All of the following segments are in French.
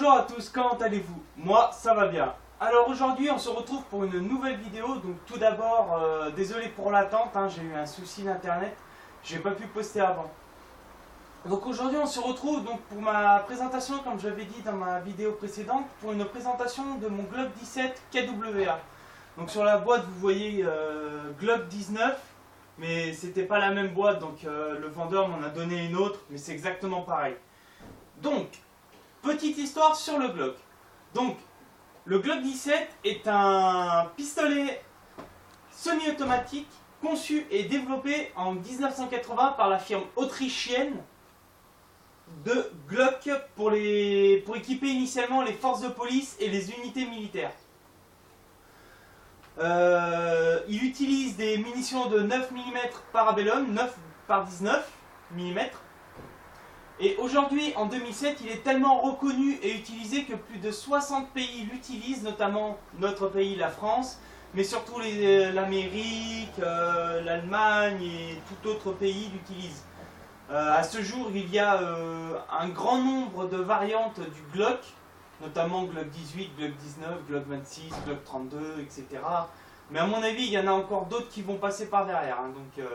Bonjour à tous, comment allez-vous? Moi, ça va bien. Alors aujourd'hui, on se retrouve pour une nouvelle vidéo. Donc tout d'abord, désolé pour l'attente, j'ai eu un souci d'internet, j'ai pas pu poster avant. Donc aujourd'hui, on se retrouve donc pour ma présentation, comme j'avais dit dans ma vidéo précédente, pour une présentation de mon Glock 17 KWA. Donc sur la boîte, vous voyez Glock 19, mais c'était pas la même boîte, donc le vendeur m'en a donné une autre, mais c'est exactement pareil. Donc, petite histoire sur le Glock. Donc, le Glock 17 est un pistolet semi-automatique conçu et développé en 1980 par la firme autrichienne de Glock pour équiper initialement les forces de police et les unités militaires. Il utilise des munitions de 9 mm Parabellum, 9 par 19 mm. Et aujourd'hui, en 2007, il est tellement reconnu et utilisé que plus de 60 pays l'utilisent, notamment notre pays, la France, mais surtout l'Amérique, l'Allemagne et tout autre pays l'utilisent. À ce jour, il y a un grand nombre de variantes du Glock, notamment Glock 18, Glock 19, Glock 26, Glock 32, etc. Mais à mon avis, il y en a encore d'autres qui vont passer par derrière, donc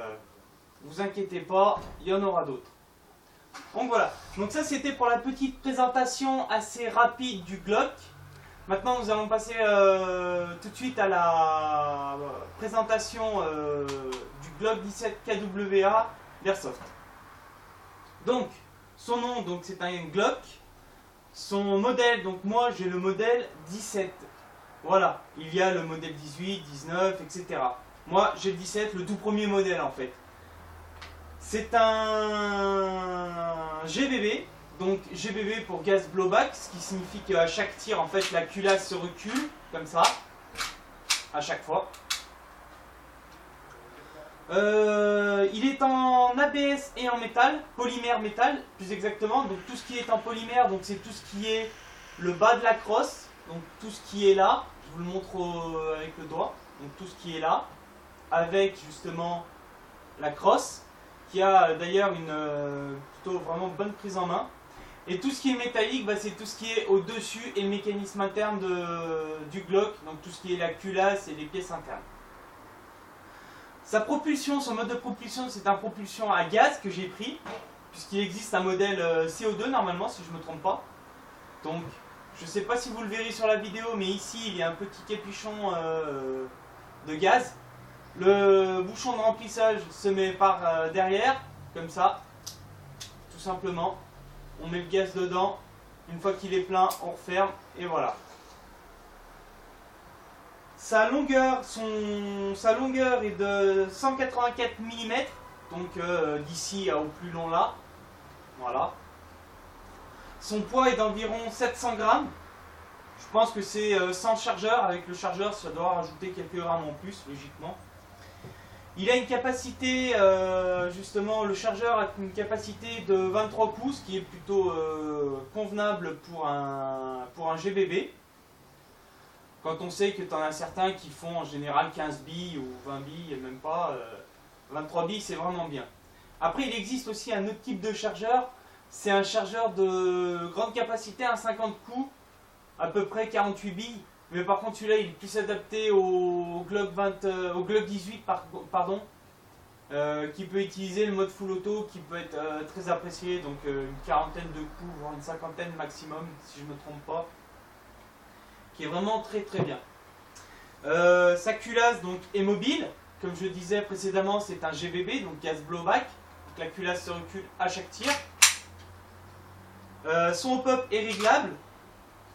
vous inquiétez pas, il y en aura d'autres. Donc voilà, donc ça c'était pour la petite présentation assez rapide du Glock. Maintenant nous allons passer tout de suite à la présentation du Glock 17 KWA d'Airsoft. Donc son nom, donc c'est un Glock. Son modèle, donc moi j'ai le modèle 17. Voilà, il y a le modèle 18, 19, etc. Moi j'ai le 17, le tout premier modèle en fait. C'est un GBB, donc GBB pour Gas Blowback, ce qui signifie qu'à chaque tir, en fait, la culasse se recule, comme ça, à chaque fois. Il est en ABS et en métal, polymère métal, plus exactement. Donc tout ce qui est en polymère, donc c'est tout ce qui est le bas de la crosse, donc tout ce qui est là, je vous le montre avec le doigt, donc tout ce qui est là, avec justement la crosse, qui a d'ailleurs une plutôt vraiment bonne prise en main. Et tout ce qui est métallique, c'est tout ce qui est au-dessus et le mécanisme interne du Glock, donc tout ce qui est la culasse et les pièces internes. Sa propulsion, son mode de propulsion, c'est un propulsion à gaz que j'ai pris, puisqu'il existe un modèle CO2 normalement, si je ne me trompe pas. Donc, je ne sais pas si vous le verrez sur la vidéo, mais ici, il y a un petit capuchon de gaz. Le bouchon de remplissage se met par derrière, comme ça, tout simplement. On met le gaz dedans, une fois qu'il est plein, on referme, et voilà. Sa longueur est de 184 mm, donc d'ici au plus long là, voilà. Son poids est d'environ 700 grammes. Je pense que c'est sans chargeur, avec le chargeur ça doit rajouter quelques grammes en plus, logiquement. Il a une capacité, justement, le chargeur a une capacité de 23 pouces, qui est plutôt convenable pour un GBB. Quand on sait que tu en as certains qui font en général 15 billes ou 20 billes, et même pas, 23 billes c'est vraiment bien. Après il existe aussi un autre type de chargeur, c'est un chargeur de grande capacité, un 50 coups, à peu près 48 billes. Mais par contre celui-là il est plus adapté au Glock 18 pardon, qui peut utiliser le mode full auto, qui peut être très apprécié, donc une quarantaine de coups, voire une cinquantaine maximum si je ne me trompe pas, qui est vraiment très très bien. Sa culasse donc est mobile, comme je disais précédemment c'est un GBB, donc Gas Blowback, donc la culasse se recule à chaque tir. Son hop-up est réglable.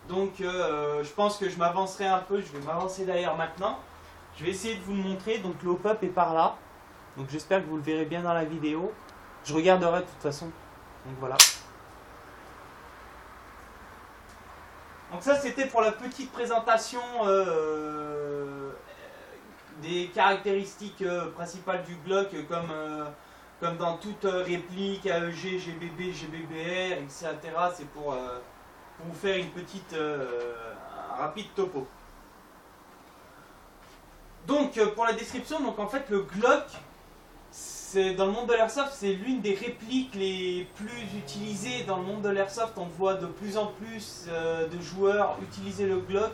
Donc je pense que je m'avancerai un peu, je vais m'avancer d'ailleurs maintenant. Je vais essayer de vous le montrer, donc le hop-up est par là. Donc j'espère que vous le verrez bien dans la vidéo. Je regarderai de toute façon. Donc voilà. Donc ça c'était pour la petite présentation des caractéristiques principales du Glock, comme dans toute réplique, AEG, GBB, GBBR, etc. C'est pour vous faire une petite rapide topo. Donc pour la description, donc en fait le Glock dans le monde de l'airsoft, c'est l'une des répliques les plus utilisées dans le monde de l'airsoft. On voit de plus en plus de joueurs utiliser le Glock.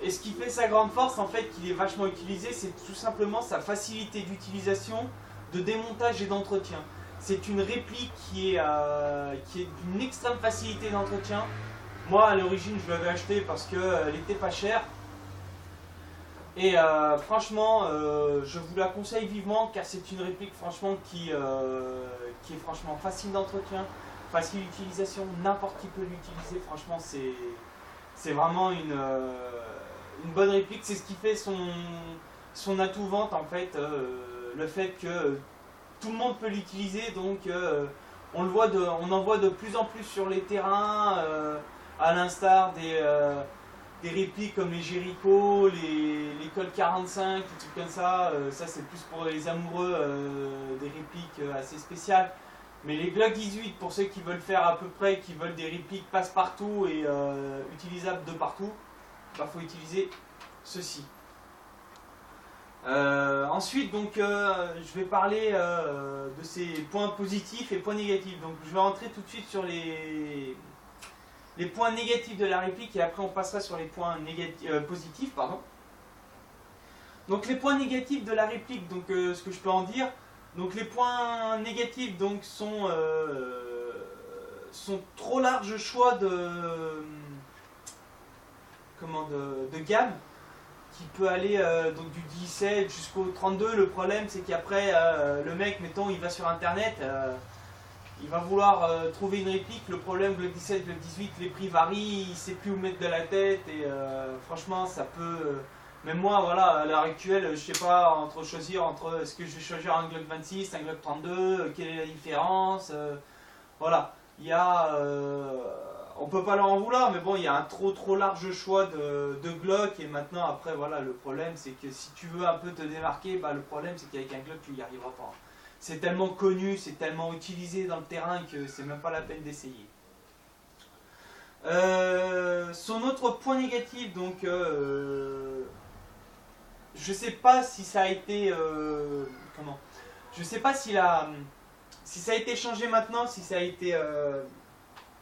Et ce qui fait sa grande force, en fait, qu'il est vachement utilisé, c'est tout simplement sa facilité d'utilisation, de démontage et d'entretien. C'est une réplique qui est d'une extrême facilité d'entretien. Moi, à l'origine, je l'avais acheté parce qu'elle était pas chère. Et franchement, je vous la conseille vivement car c'est une réplique franchement qui est franchement facile d'entretien, facile d'utilisation, n'importe qui peut l'utiliser. Franchement, c'est vraiment une bonne réplique. C'est ce qui fait son atout vente en fait, le fait que tout le monde peut l'utiliser. Donc on en voit de plus en plus sur les terrains, à l'instar des répliques comme les Jericho, les Colt 45, des trucs comme ça. Ça c'est plus pour les amoureux des répliques assez spéciales. Mais les Glock 18, pour ceux qui veulent faire à peu près, qui veulent des répliques passe-partout et utilisables de partout, il faut utiliser ceci. Ensuite, donc, je vais parler de ces points positifs et points négatifs. Donc, je vais rentrer tout de suite sur les points négatifs de la réplique et après on passera sur les points positifs. Pardon. Donc, les points négatifs de la réplique, donc, ce que je peux en dire. Donc les points négatifs donc, sont trop large choix de gamme qui peut aller donc du 17 jusqu'au 32. Le problème c'est qu'après le mec, mettons, il va sur internet, il va vouloir trouver une réplique. Le problème, le 17, le 18, les prix varient, il ne sait plus où mettre de la tête et franchement ça peut... Même moi, voilà, à l'heure actuelle, je sais pas choisir entre est-ce que je vais choisir un Glock 26, un Glock 32, quelle est la différence. Voilà, il y a, on peut pas leur en vouloir, mais bon, il y a un trop large choix de Glock. Et maintenant, après, voilà, le problème, c'est que si tu veux un peu te démarquer, bah, le problème, c'est qu'avec un Glock, tu n'y arriveras pas. C'est tellement connu, c'est tellement utilisé dans le terrain que c'est même pas la peine d'essayer. Son autre point négatif, donc... je sais pas si ça a été je sais pas si ça a été changé maintenant, si ça a été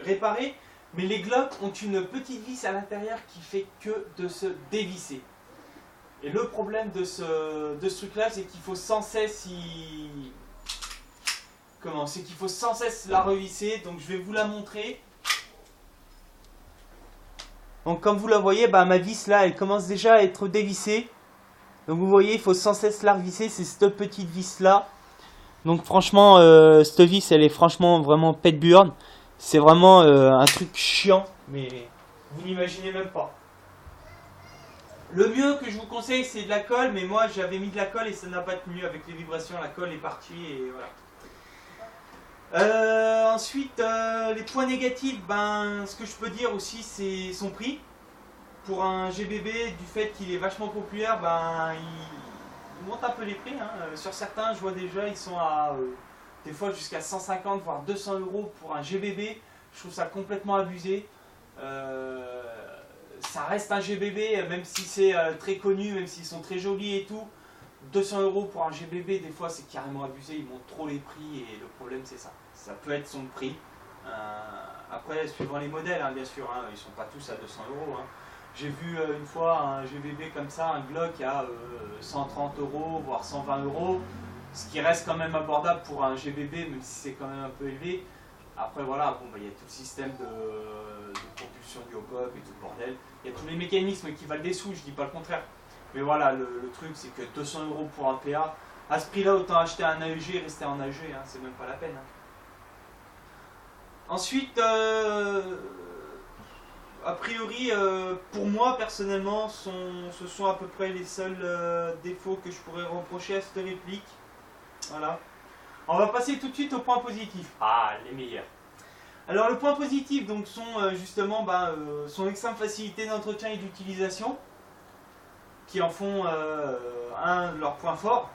réparé, mais les Glock ont une petite vis à l'intérieur qui fait que de se dévisser. Et le problème de ce truc là, c'est qu'il faut sans cesse la revisser. Donc je vais vous la montrer. Donc comme vous la voyez, bah, ma vis là elle commence déjà à être dévissée. Donc vous voyez, il faut sans cesse la revisser, c'est cette petite vis là. Donc franchement, cette vis elle est franchement vraiment pète burne. C'est vraiment un truc chiant, mais vous n'imaginez même pas. Le mieux que je vous conseille c'est de la colle, mais moi j'avais mis de la colle et ça n'a pas tenu avec les vibrations, la colle est partie et voilà. Ensuite, les points négatifs, ben, ce que je peux dire aussi c'est son prix. Pour un GBB, du fait qu'il est vachement populaire, ben, il monte un peu les prix. Hein. Sur certains, je vois déjà, ils sont à des fois jusqu'à 150 voire 200 € pour un GBB. Je trouve ça complètement abusé. Ça reste un GBB, même si c'est très connu, même s'ils sont très jolis et tout. 200 € pour un GBB, des fois c'est carrément abusé, ils montent trop les prix et le problème c'est ça. Ça peut être son prix. Après, suivant les modèles, hein, bien sûr, hein, ils ne sont pas tous à 200 €. Hein. J'ai vu une fois un GBB comme ça, un Glock à 130 €, voire 120 €, ce qui reste quand même abordable pour un GBB, même si c'est quand même un peu élevé. Après voilà, bon, bah, y a tout le système de propulsion du hop-up et tout le bordel. Il y a tous les mécanismes qui valent des sous, je dis pas le contraire. Mais voilà, le truc c'est que 200 € pour un PA, à ce prix-là, autant acheter un AEG et rester en AEG, hein, c'est même pas la peine. Hein. Ensuite, a priori, pour moi personnellement, ce sont à peu près les seuls défauts que je pourrais reprocher à cette réplique. Voilà. On va passer tout de suite aux points positifs. Ah, les meilleurs. Alors, le point positif, donc, sont justement son extrême facilité d'entretien et d'utilisation, qui en font un de leurs points forts.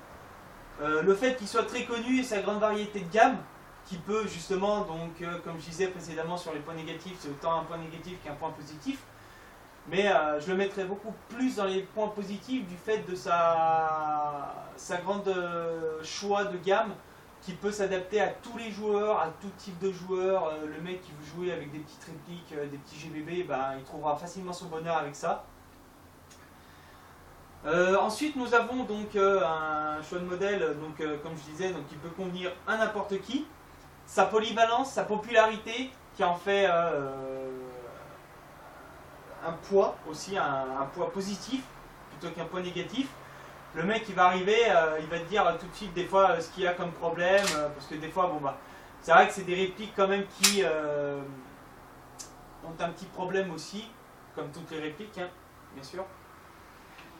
Le fait qu'il soit très connu et sa grande variété de gamme, qui peut justement, donc, comme je disais précédemment sur les points négatifs, c'est autant un point négatif qu'un point positif. mais je le mettrai beaucoup plus dans les points positifs du fait de sa grande choix de gamme qui peut s'adapter à tous les joueurs, à tout type de joueurs. Le mec qui veut jouer avec des petites répliques, des petits GBB, ben, il trouvera facilement son bonheur avec ça. Ensuite nous avons donc un choix de modèle, donc, comme je disais, donc, qui peut convenir à n'importe qui. Sa polyvalence, sa popularité qui en fait un poids aussi, un poids positif plutôt qu'un poids négatif. Le mec il va arriver, il va te dire tout de suite des fois ce qu'il a comme problème, parce que des fois bon bah c'est vrai que c'est des répliques quand même qui ont un petit problème aussi, comme toutes les répliques hein, bien sûr.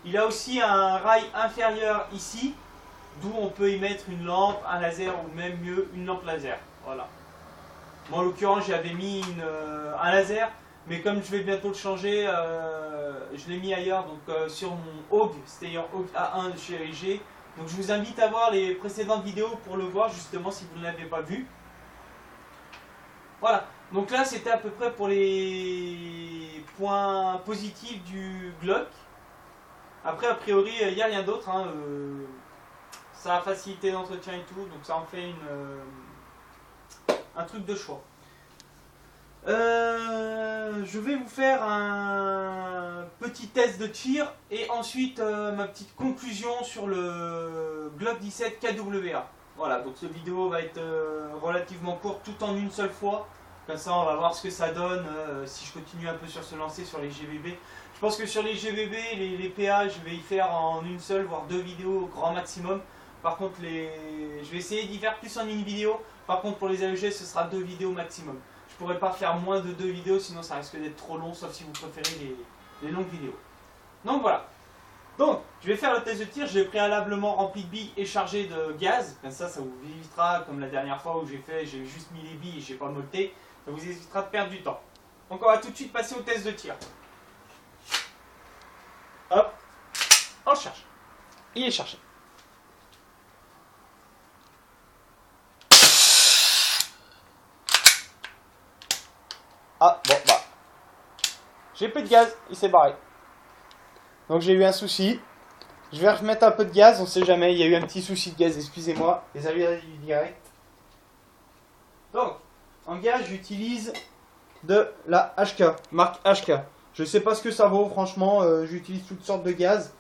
Il a aussi un rail inférieur ici, d'où on peut y mettre une lampe, un laser ou même mieux une lampe laser. Voilà. Moi en l'occurrence j'avais mis un laser, mais comme je vais bientôt le changer, je l'ai mis ailleurs, donc sur mon Hog, c'était un Hog A1 de chez LG. Donc je vous invite à voir les précédentes vidéos pour le voir justement si vous ne l'avez pas vu. Voilà, donc là c'était à peu près pour les points positifs du Glock. Après a priori il n'y a rien d'autre, hein, ça a facilité l'entretien et tout, donc ça en fait un truc de choix. Je vais vous faire un petit test de tir et ensuite ma petite conclusion sur le Glock 17 KWA. Voilà, donc cette vidéo va être relativement courte tout en une seule fois. Comme ça on va voir ce que ça donne si je continue un peu sur ce lancer sur les GBB. Je pense que sur les GBB, les PA, je vais y faire en une seule voire deux vidéos au grand maximum. Par contre, je vais essayer d'y faire plus en une vidéo. Par contre, pour les AEG, ce sera deux vidéos maximum. Je pourrais pas faire moins de deux vidéos, sinon ça risque d'être trop long, sauf si vous préférez les longues vidéos. Donc voilà. Donc, je vais faire le test de tir. J'ai préalablement rempli de billes et chargé de gaz. Comme ça vous évitera, comme la dernière fois où j'ai juste mis les billes et j'ai pas molleté. Ça vous évitera de perdre du temps. Donc on va tout de suite passer au test de tir. Hop, on le cherche. Il est cherché. Ah, bon, bah. J'ai plus de gaz, il s'est barré. Donc j'ai eu un souci. Je vais remettre un peu de gaz, on sait jamais, il y a eu un petit souci de gaz, excusez-moi. Les avis du direct. Donc, en gaz, j'utilise de la HK, marque HK. Je sais pas ce que ça vaut, franchement, j'utilise toutes sortes de gaz.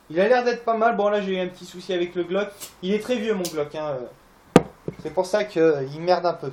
Il a l'air d'être pas mal. Bon, là j'ai eu un petit souci avec le Glock. Il est très vieux mon Glock, hein. C'est pour ça qu'il merde un peu.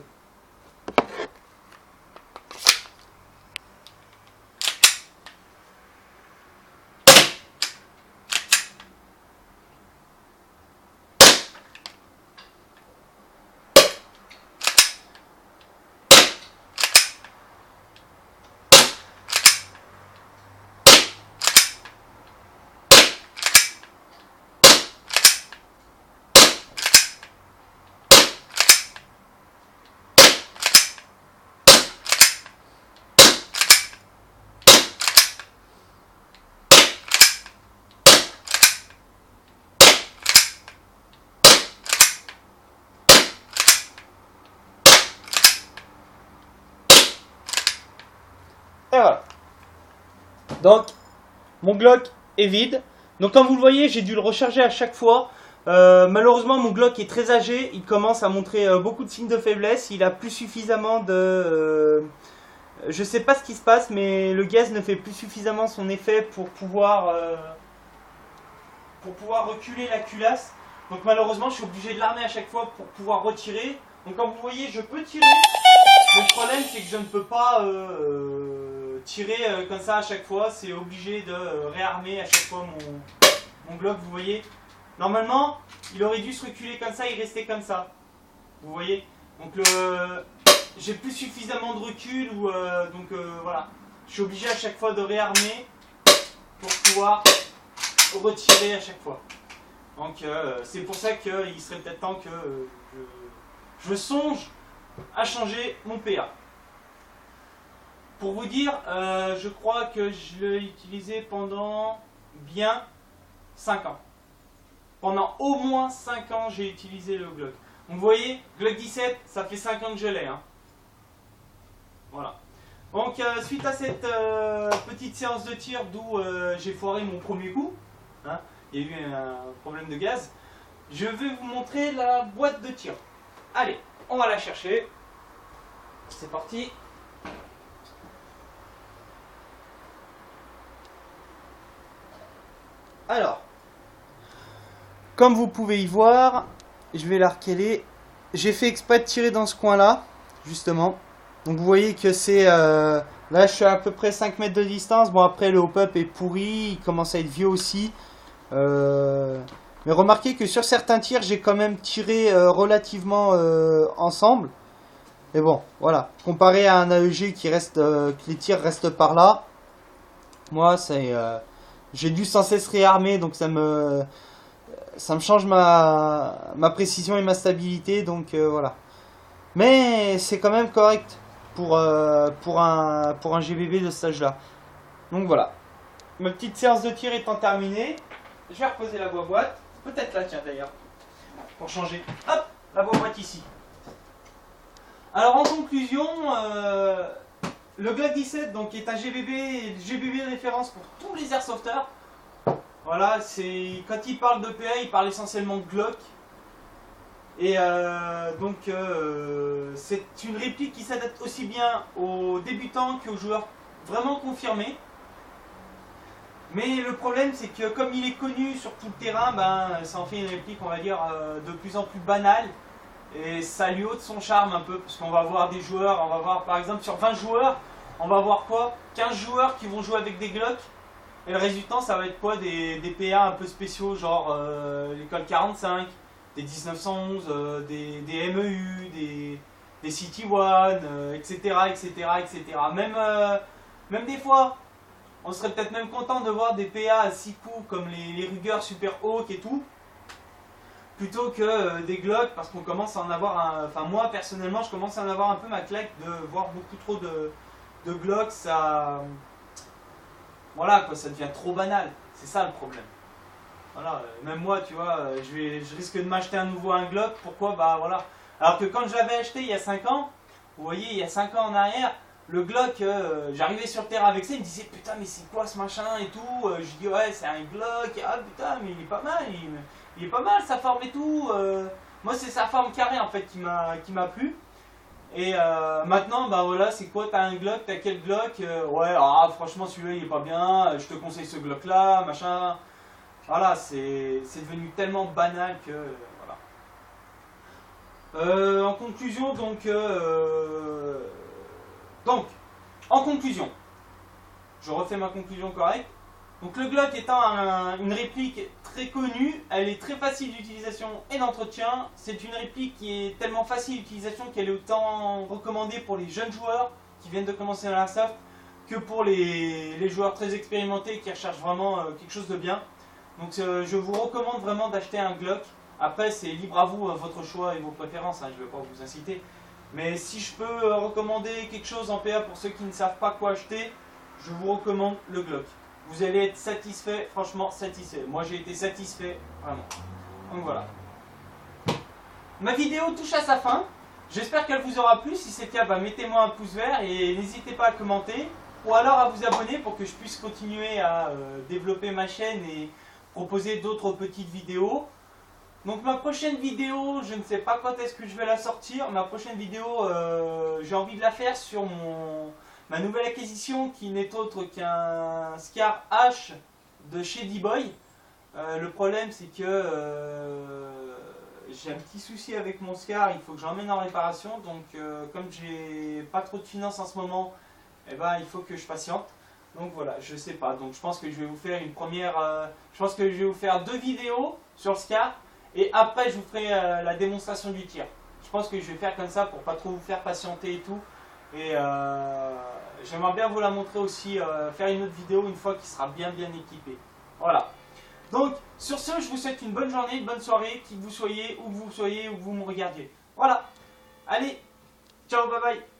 Et voilà. Donc, mon Glock est vide. Donc, comme vous le voyez, j'ai dû le recharger à chaque fois. Malheureusement, mon Glock est très âgé. Il commence à montrer beaucoup de signes de faiblesse. Il a plus suffisamment de... je sais pas ce qui se passe, mais le gaz ne fait plus suffisamment son effet pour pouvoir reculer la culasse. Donc, malheureusement, je suis obligé de l'armer à chaque fois pour pouvoir retirer. Donc, comme vous voyez, je peux tirer. Le problème, c'est que je ne peux pas... tirer comme ça à chaque fois, c'est obligé de réarmer à chaque fois mon Glock, vous voyez. Normalement, il aurait dû se reculer comme ça et rester comme ça. Vous voyez. Donc j'ai plus suffisamment de recul, donc voilà. Je suis obligé à chaque fois de réarmer pour pouvoir retirer à chaque fois. Donc c'est pour ça qu'il serait peut-être temps que je songe à changer mon PA. Pour vous dire, je crois que je l'ai utilisé pendant bien 5 ans. Pendant au moins 5 ans, j'ai utilisé le Glock. Donc vous voyez, Glock 17, ça fait 5 ans que je l'ai. Hein. Voilà. Donc suite à cette petite séance de tir d'où j'ai foiré mon premier coup, hein, il y a eu un problème de gaz, je vais vous montrer la boîte de tir. Allez, on va la chercher. C'est parti. Alors, comme vous pouvez y voir, je vais la recaler. J'ai fait exprès de tirer dans ce coin-là, justement. Donc vous voyez que c'est... là, je suis à peu près 5 mètres de distance. Bon, après, le hop-up est pourri. Il commence à être vieux aussi. Mais remarquez que sur certains tirs, j'ai quand même tiré relativement ensemble. Mais bon, voilà. Comparé à un AEG qui reste... que les tirs restent par là. Moi, c'est... j'ai dû sans cesse réarmer. Donc ça me change ma précision et ma stabilité. Donc voilà. Mais c'est quand même correct pour un GBB de ce âge-là. Donc voilà. Ma petite séance de tir étant terminée, je vais reposer la boîte. Peut-être là, tiens d'ailleurs. Pour changer. Hop, la boîte ici. Alors en conclusion, le Glock 17 donc, est un GBB de référence pour tous les airsofters. Voilà, c'est quand il parle de PA, il parle essentiellement de Glock. Et c'est une réplique qui s'adapte aussi bien aux débutants qu'aux joueurs vraiment confirmés. Mais le problème c'est que comme il est connu sur tout le terrain, ça en fait une réplique on va dire de plus en plus banale. Et ça lui ôte son charme un peu, parce qu'on va voir des joueurs, on va voir par exemple sur 20 joueurs, on va voir quoi 15 joueurs qui vont jouer avec des Glock. Et le résultat ça va être quoi des PA un peu spéciaux, genre l'école 45, des 1911, des MEU, des City One, etc., etc., etc. Même des fois, on serait peut-être même content de voir des PA à 6 coups comme les Ruger Super Hawk et tout, plutôt que des Glock, parce qu'on commence à en avoir enfin moi personnellement je commence à en avoir un peu ma claque de voir beaucoup trop de Glock, ça... Voilà quoi, ça devient trop banal, c'est ça le problème. Voilà, même moi tu vois, je risque de m'acheter un Glock, pourquoi bah voilà. Alors que quand je l'avais acheté il y a 5 ans, vous voyez il y a 5 ans en arrière, le Glock, j'arrivais sur le terrain avec ça, il me disait putain mais c'est quoi ce machin et tout, je dis ouais c'est un Glock, ah putain mais il est pas mal, il est pas mal sa forme et tout, moi c'est sa forme carrée en fait qui m'a plu. Et maintenant bah voilà c'est quoi, t'as un Glock, t'as quel Glock, ouais franchement celui-là il est pas bien, je te conseille ce Glock là, machin. Voilà, c'est devenu tellement banal que voilà. En conclusion, en conclusion, je refais ma conclusion correcte. Donc le Glock étant une réplique très connue, elle est très facile d'utilisation et d'entretien. C'est une réplique qui est tellement facile d'utilisation qu'elle est autant recommandée pour les jeunes joueurs qui viennent de commencer dans l'airsoft que pour les joueurs très expérimentés qui recherchent vraiment quelque chose de bien. Donc je vous recommande vraiment d'acheter un Glock. Après c'est libre à vous, votre choix et vos préférences, hein, je ne vais pas vous inciter. Mais si je peux recommander quelque chose en PA pour ceux qui ne savent pas quoi acheter, je vous recommande le Glock. Vous allez être satisfait, franchement satisfait. Moi j'ai été satisfait, vraiment. Donc voilà. Ma vidéo touche à sa fin. J'espère qu'elle vous aura plu. Si c'est le cas, mettez-moi un pouce vert et n'hésitez pas à commenter. Ou alors à vous abonner pour que je puisse continuer à développer ma chaîne et proposer d'autres petites vidéos. Donc ma prochaine vidéo, je ne sais pas quand est-ce que je vais la sortir. Ma prochaine vidéo, j'ai envie de la faire sur ma nouvelle acquisition qui n'est autre qu'un Scar H de chez D-Boy. Le problème c'est que j'ai un petit souci avec mon Scar, il faut que j'emmène en réparation. Donc comme j'ai pas trop de finances en ce moment, il faut que je patiente. Donc voilà, je sais pas. Donc je pense que je vais vous faire une première... je pense que je vais vous faire 2 vidéos sur le Scar. Et après je vous ferai la démonstration du tir. Je pense que je vais faire comme ça pour pas trop vous faire patienter et tout. Et j'aimerais bien vous la montrer aussi, faire une autre vidéo une fois qu'il sera bien équipé. Voilà. Donc sur ce, je vous souhaite une bonne journée, une bonne soirée, qui que vous soyez, où que vous soyez, où que vous me regardiez. Voilà. Allez, ciao, bye bye.